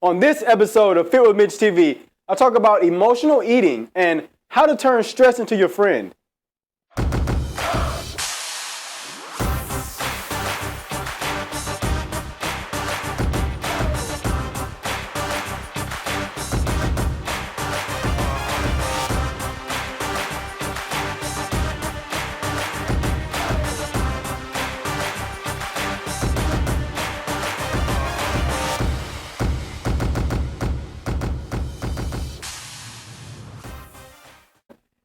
On this episode of Fit with Mitch TV, I talk about emotional eating and how to turn stress into your friend.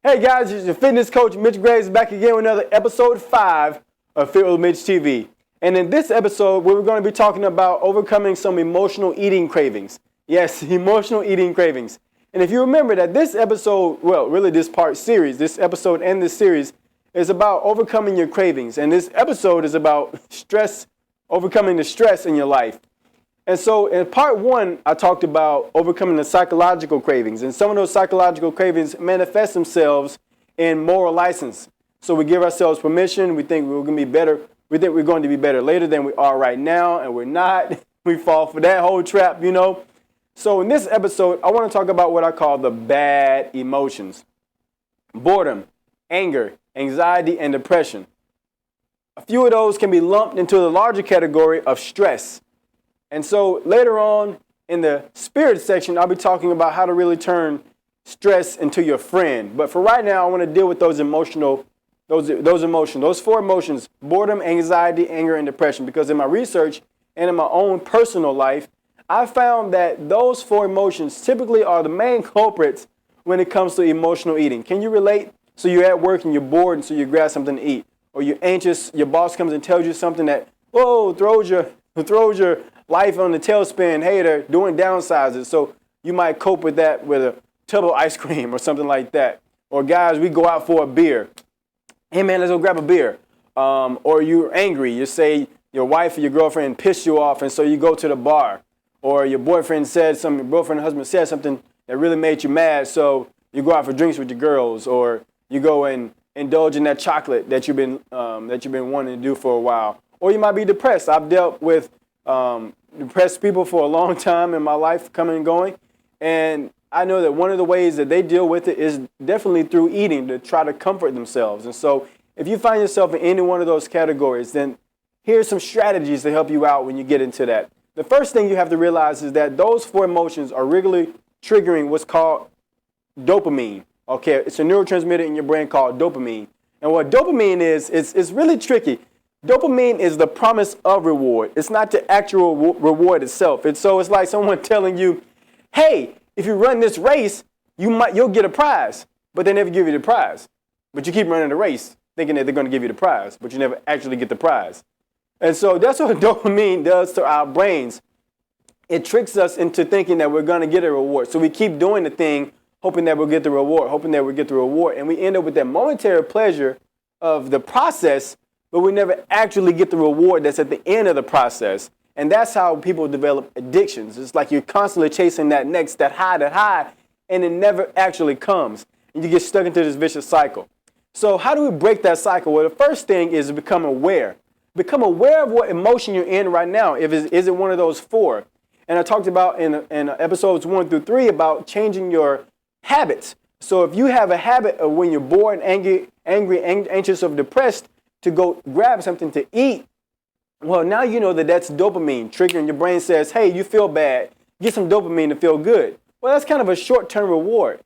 Hey guys, it's your fitness coach Mitch Graves back again with another episode 5 of Fit with Mitch TV. And in this episode, we're going to be talking about overcoming some emotional eating cravings. Yes, emotional eating cravings. And if you remember that this episode, well, really this episode and this series is about overcoming your cravings. And this episode is about stress, overcoming the stress in your life. And so in part 1, I talked about overcoming the psychological cravings. And some of those psychological cravings manifest themselves in moral license. So we give ourselves permission. We think we're going to be better. We think we're going to be better later than we are right now. And we're not. We fall for that whole trap, you know. So in this episode, I want to talk about what I call the bad emotions. Boredom, anger, anxiety, and depression. A few of those can be lumped into the larger category of stress. And so later on in the spirit section, I'll be talking about how to really turn stress into your friend. But for right now, I want to deal with those emotions, those 4 emotions, boredom, anxiety, anger, and depression. Because in my research and in my own personal life, I found that those 4 emotions typically are the main culprits when it comes to emotional eating. Can you relate? So you're at work and you're bored, and so you grab something to eat. Or you're anxious, your boss comes and tells you something that, throws your life on the tailspin. Hey, they're doing downsizes. So you might cope with that with a tub of ice cream or something like that. Or guys, we go out for a beer. Hey man, let's go grab a beer. Or you're angry. You say your wife or your girlfriend pissed you off, and so you go to the bar. Or your boyfriend said something, your girlfriend or husband said something that really made you mad, so you go out for drinks with your girls. Or you go and indulge in that chocolate that you've been wanting to do for a while. Or you might be depressed. I've dealt with depressed people for a long time in my life, coming and going. And I know that one of the ways that they deal with it is definitely through eating, to try to comfort themselves. And so if you find yourself in any one of those categories, then here's some strategies to help you out when you get into that. The first thing you have to realize is that those 4 emotions are regularly triggering what's called dopamine. Okay, it's a neurotransmitter in your brain called dopamine. And what dopamine is, it's really tricky. Dopamine is the promise of reward. It's not the actual reward itself. It's like someone telling you, hey, if you run this race, you'll get a prize. But they never give you the prize. But you keep running the race thinking that they're going to give you the prize, but you never actually get the prize. And so that's what dopamine does to our brains. It tricks us into thinking that we're going to get a reward. So we keep doing the thing, hoping that we'll get the reward, and we end up with that momentary pleasure of the process, but we never actually get the reward that's at the end of the process. And that's how people develop addictions. It's like you're constantly chasing that high, and it never actually comes. And you get stuck into this vicious cycle. So how do we break that cycle? Well, the first thing is to become aware. Become aware of what emotion you're in right now. Is it one of those 4? And I talked about in episodes 1 through 3 about changing your habits. So if you have a habit of when you're bored, angry, anxious, or depressed, to go grab something to eat, well, now you know that that's dopamine triggering. Your brain says, hey, you feel bad. Get some dopamine to feel good. Well, that's kind of a short-term reward.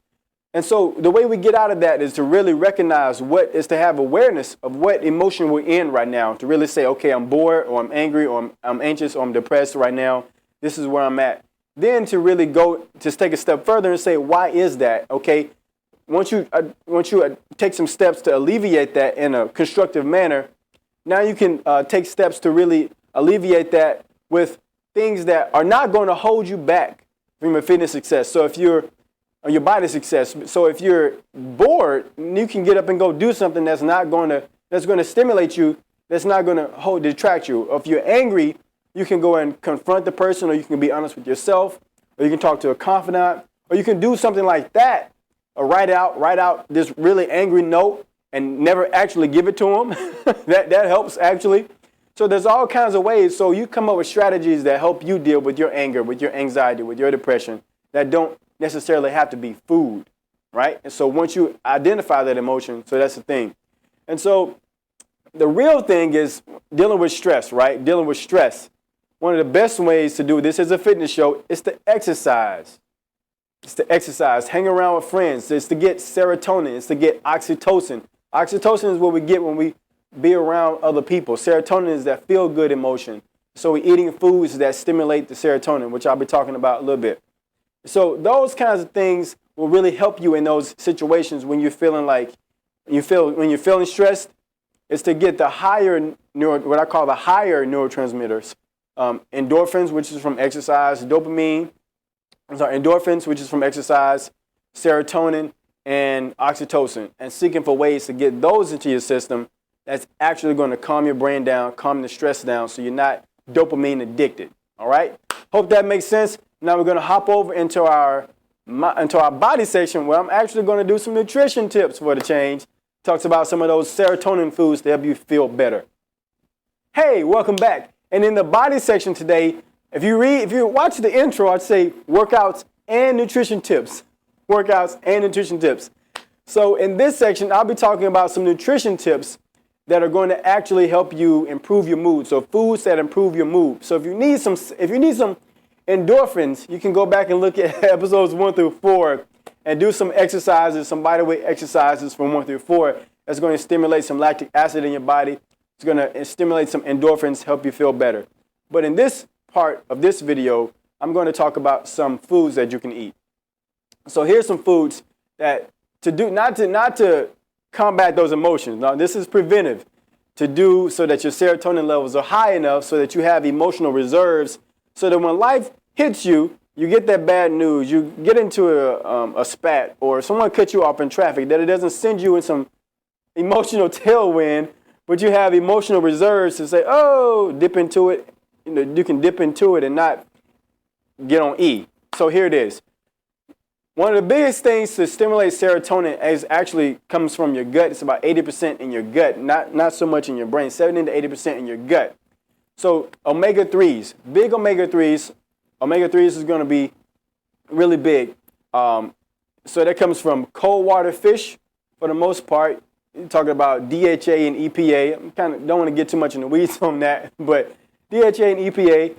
And so the way we get out of that is to really recognize to have awareness of what emotion we're in right now, to really say, okay, I'm bored, or I'm angry, or I'm anxious, or I'm depressed right now. This is where I'm at. Then to really go, to take a step further and say, why is that? Okay. Once you take some steps to alleviate that in a constructive manner, now you can take steps to really alleviate that with things that are not going to hold you back from your fitness success. So if your body success. So if you're bored, you can get up and go do something that's going to stimulate you, that's not going to detract you. If you're angry, you can go and confront the person, or you can be honest with yourself, or you can talk to a confidant, or you can do something like that. Or write out this really angry note and never actually give it to them. that helps actually. So there's all kinds of ways. So you come up with strategies that help you deal with your anger, with your anxiety, with your depression that don't necessarily have to be food, right? And so once you identify that emotion, so that's the thing. And so the real thing is dealing with stress, right? Dealing with stress. One of the best ways to do this as a fitness show is to exercise. It's to exercise, hang around with friends. It's to get serotonin. It's to get oxytocin. Oxytocin is what we get when we be around other people. Serotonin is that feel-good emotion. So we're eating foods that stimulate the serotonin, which I'll be talking about a little bit. So those kinds of things will really help you in those situations when you're feeling like when you're feeling stressed. It's to get the what I call the higher neurotransmitters, endorphins, which is from exercise, endorphins, which is from exercise, serotonin, and oxytocin, and seeking for ways to get those into your system that's actually going to calm your brain down, calm the stress down, so you're not dopamine addicted. All right? Hope that makes sense. Now we're going to hop over into our body section, where I'm actually going to do some nutrition tips for the change. Talks about some of those serotonin foods to help you feel better. Hey, welcome back. And in the body section today, if you watch the intro, I'd say workouts and nutrition tips. Workouts and nutrition tips. So in this section, I'll be talking about some nutrition tips that are going to actually help you improve your mood. So foods that improve your mood. So if you need some endorphins, you can go back and look at episodes 1 through 4 and do some exercises, some bodyweight exercises from 1 through 4. That's going to stimulate some lactic acid in your body. It's going to stimulate some endorphins, help you feel better. But in this part of this video, I'm going to talk about some foods that you can eat. So here's some foods that to do, not to combat those emotions. Now, this is preventive, to do so that your serotonin levels are high enough so that you have emotional reserves, so that when life hits you, you get that bad news, you get into a spat, or someone cuts you off in traffic, that it doesn't send you in some emotional tailwind, but you have emotional reserves to say, oh, dip into it. You can dip into it and not get on E. So here it is. One of the biggest things to stimulate serotonin actually comes from your gut. It's about 80% in your gut, not so much in your brain, 70 to 80% in your gut. So omega-3s, big omega-3s. Omega-3s is going to be really big. So that comes from cold water fish for the most part. You're talking about DHA and EPA. I don't want to get too much in the weeds on that, but DHA and EPA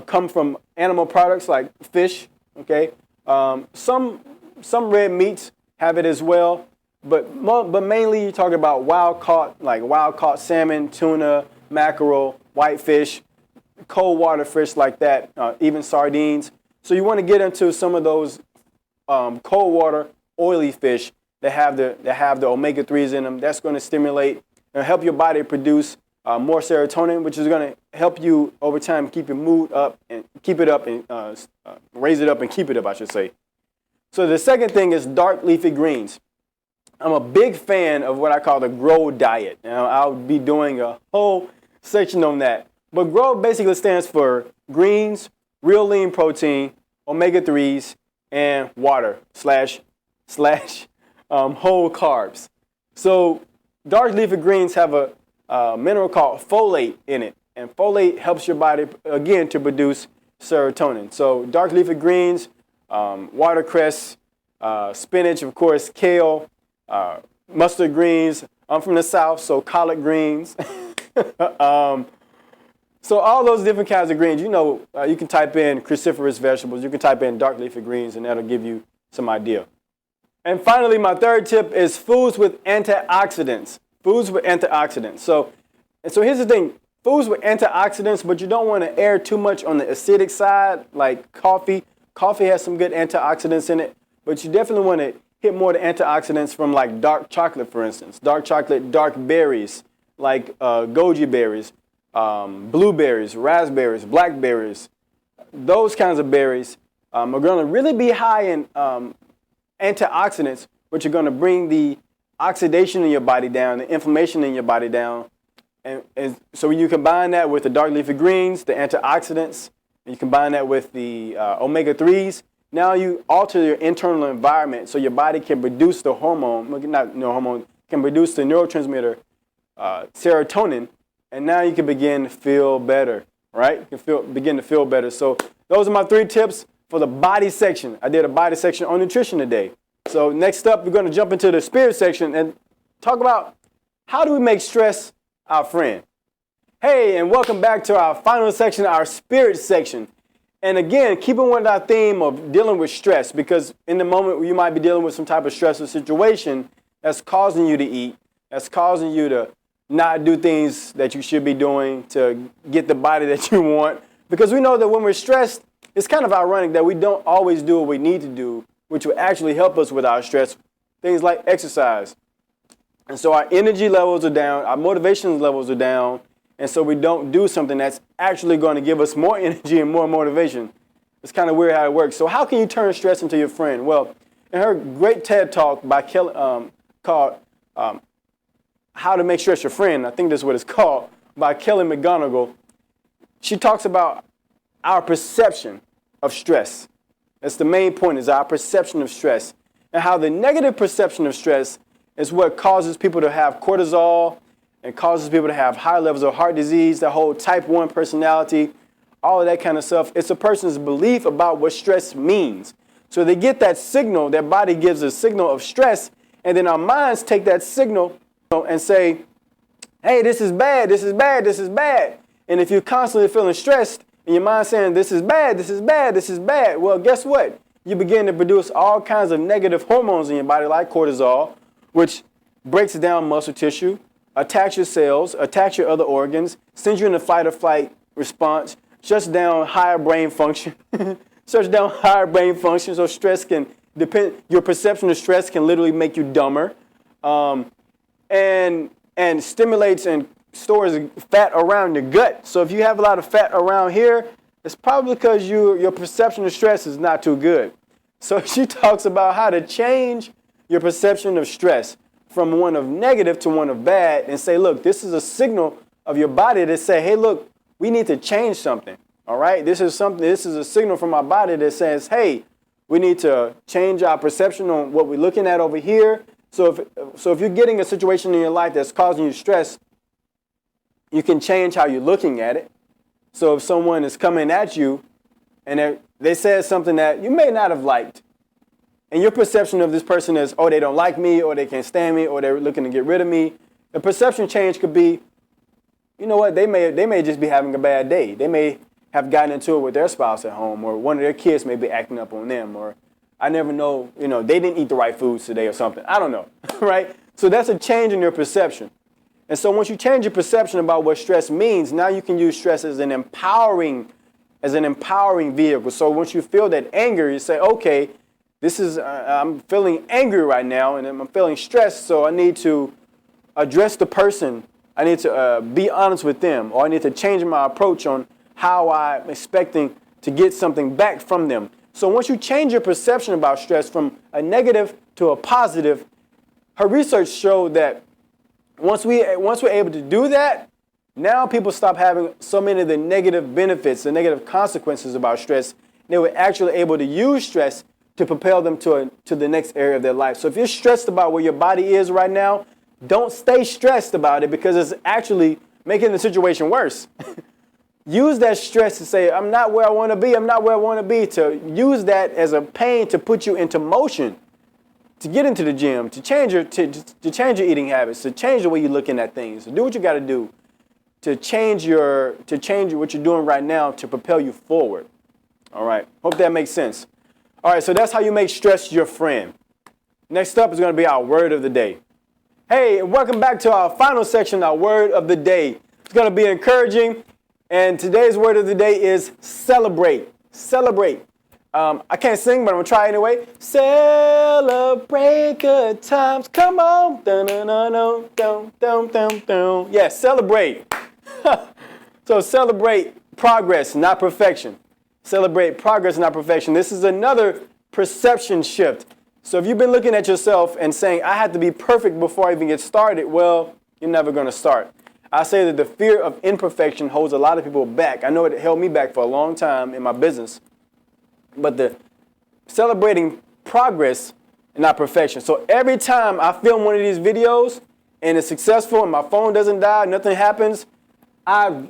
come from animal products like fish, okay? Some red meats have it as well, but mainly you're talking about wild caught salmon, tuna, mackerel, whitefish, cold water fish like that, even sardines. So you want to get into some of those cold water oily fish that have the omega-3s in them. That's going to stimulate and help your body produce more serotonin, which is going to help you over time keep your mood up and keep it up and raise it up and keep it up, I should say. So the second thing is dark leafy greens. I'm a big fan of what I call the GROW diet. Now, I'll be doing a whole section on that. But GROW basically stands for greens, real lean protein, omega-3s, and water slash whole carbs. So dark leafy greens have a mineral called folate in it. And folate helps your body, again, to produce serotonin. So dark leafy greens, watercress, spinach, of course, kale, mustard greens. I'm from the South, so collard greens. So all those different kinds of greens, you can type in cruciferous vegetables. You can type in dark leafy greens, and that'll give you some idea. And finally, my third tip is foods with antioxidants. Foods with antioxidants. So here's the thing. Foods with antioxidants, but you don't want to err too much on the acidic side, like coffee. Coffee has some good antioxidants in it, but you definitely want to hit more of the antioxidants from like dark chocolate, for instance. Dark chocolate, dark berries, like goji berries, blueberries, raspberries, blackberries. Those kinds of berries are going to really be high in antioxidants, which are going to bring the oxidation in your body down, the inflammation in your body down. And so when you combine that with the dark leafy greens, the antioxidants, and you combine that with the omega-3s, now you alter your internal environment so your body can produce the hormone, can produce the neurotransmitter serotonin, and now you can begin to feel better, right? You can begin to feel better. So those are my 3 tips for the body section. I did a body section on nutrition today. So next up, we're going to jump into the spirit section and talk about how do we make stress our friend. Hey, and welcome back to our final section, our spirit section. And again, keeping with our theme of dealing with stress, because in the moment you might be dealing with some type of stressful situation that's causing you to eat, that's causing you to not do things that you should be doing to get the body that you want. Because we know that when we're stressed, it's kind of ironic that we don't always do what we need to do, which will actually help us with our stress, things like exercise. And so our energy levels are down, our motivation levels are down, and so we don't do something that's actually going to give us more energy and more motivation. It's kind of weird how it works. So how can you turn stress into your friend? Well, in her great TED Talk by Kelly, called How to Make Stress Your Friend, I think that's what it's called, by Kelly McGonigal, she talks about our perception of stress. That's the main point, is our perception of stress, and how the negative perception of stress is what causes people to have cortisol and causes people to have high levels of heart disease, the whole type 1 personality, all of that kind of stuff. It's a person's belief about what stress means. So they get that signal, their body gives a signal of stress, and then our minds take that signal and say, hey, this is bad, this is bad, this is bad. And if you're constantly feeling stressed and your mind's saying, this is bad, this is bad, this is bad, well, guess what? You begin to produce all kinds of negative hormones in your body, like cortisol, which breaks down muscle tissue, attacks your cells, attacks your other organs, sends you in a fight or flight response, shuts down higher brain function, so stress can depend, your perception of stress can literally make you dumber, and stimulates and stores fat around your gut. So if you have a lot of fat around here, it's probably because your perception of stress is not too good. So she talks about how to change your perception of stress from one of negative to one of bad, and say, look, this is a signal of your body to say, hey, look, we need to change something. All right, this is a signal from our body that says, hey, we need to change our perception on what we're looking at over here. So if you're getting a situation in your life that's causing you stress, you can change how you're looking at it. So if someone is coming at you and they said something that you may not have liked, and your perception of this person is, oh, they don't like me, or they can't stand me, or they're looking to get rid of me, the perception change could be, you know what, they may just be having a bad day. They may have gotten into it with their spouse at home, or one of their kids may be acting up on them, or I never know, they didn't eat the right foods today or something. I don't know, right? So that's a change in your perception. And so once you change your perception about what stress means, now you can use stress as an empowering vehicle. So once you feel that anger, you say, okay, I'm feeling angry right now, and I'm feeling stressed, so I need to address the person. I need to be honest with them, or I need to change my approach on how I'm expecting to get something back from them. So once you change your perception about stress from a negative to a positive, her research showed that once we're able to do that, now people stop having so many of the negative benefits, the negative consequences about stress. They were actually able to use stress to propel them to the next area of their life. So if you're stressed about where your body is right now, don't stay stressed about it, because it's actually making the situation worse. Use that stress to say, I'm not where I want to be, I'm not where I want to be, to use that as a pain to put you into motion, to get into the gym, to change your eating habits, to change the way you're looking at things, to do what you got to do, to change what you're doing right now to propel you forward. All right, hope that makes sense. All right, so that's how you make stress your friend. Next up is going to be our word of the day. Hey, welcome back to our final section, our word of the day. It's going to be encouraging, and today's word of the day is celebrate. Celebrate. I can't sing, but I'm going to try anyway. Celebrate good times. Come on. Dun, dun, dun, dun, dun, dun, dun, dun. Yeah, celebrate. So celebrate progress, not perfection. Celebrate progress, not perfection. This is another perception shift. So if you've been looking at yourself and saying, I have to be perfect before I even get started, well, you're never going to start. I say that the fear of imperfection holds a lot of people back. I know it held me back for a long time in my business. But the celebrating progress and not perfection. So every time I film one of these videos and it's successful and my phone doesn't die, nothing happens, I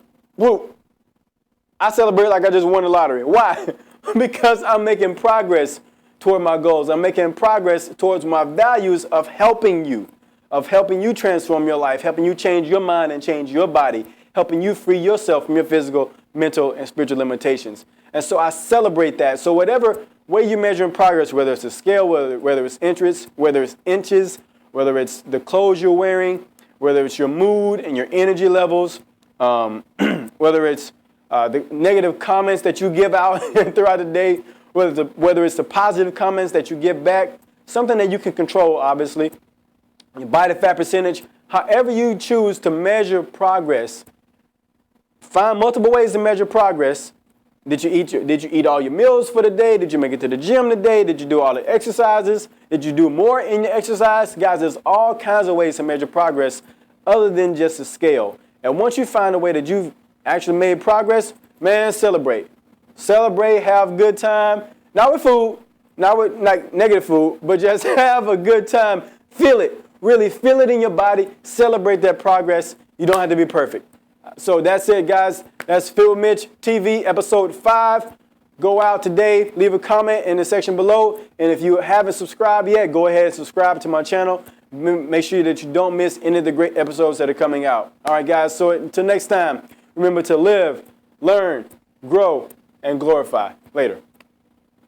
celebrate like I just won the lottery. Why? Because I'm making progress toward my goals. I'm making progress towards my values of helping you transform your life, helping you change your mind and change your body, helping you free yourself from your physical, mental, and spiritual limitations. And so I celebrate that. So whatever way you're measuring progress, whether it's a scale, whether it's inches, whether whether it's the clothes you're wearing, whether it's your mood and your energy levels, whether it's the negative comments that you give out throughout the day, whether it's the positive comments that you give back, something that you can control, obviously, your body fat percentage, however you choose to measure progress, find multiple ways to measure progress. Did you eat all your meals for the day? Did you make it to the gym today? Did you do all the exercises? Did you do more in your exercise? Guys, there's all kinds of ways to measure progress other than just a scale. And once you find a way that you've actually made progress, man, celebrate. Celebrate, have a good time. Not with food, not with like negative food, but just have a good time. Feel it. Really feel it in your body. Celebrate that progress. You don't have to be perfect. So that's it, guys. That's Fit with Mitch TV, episode 5. Go out today. Leave a comment in the section below. And if you haven't subscribed yet, go ahead and subscribe to my channel. Make sure that you don't miss any of the great episodes that are coming out. All right, guys. So until next time, remember to live, learn, grow, and glorify. Later.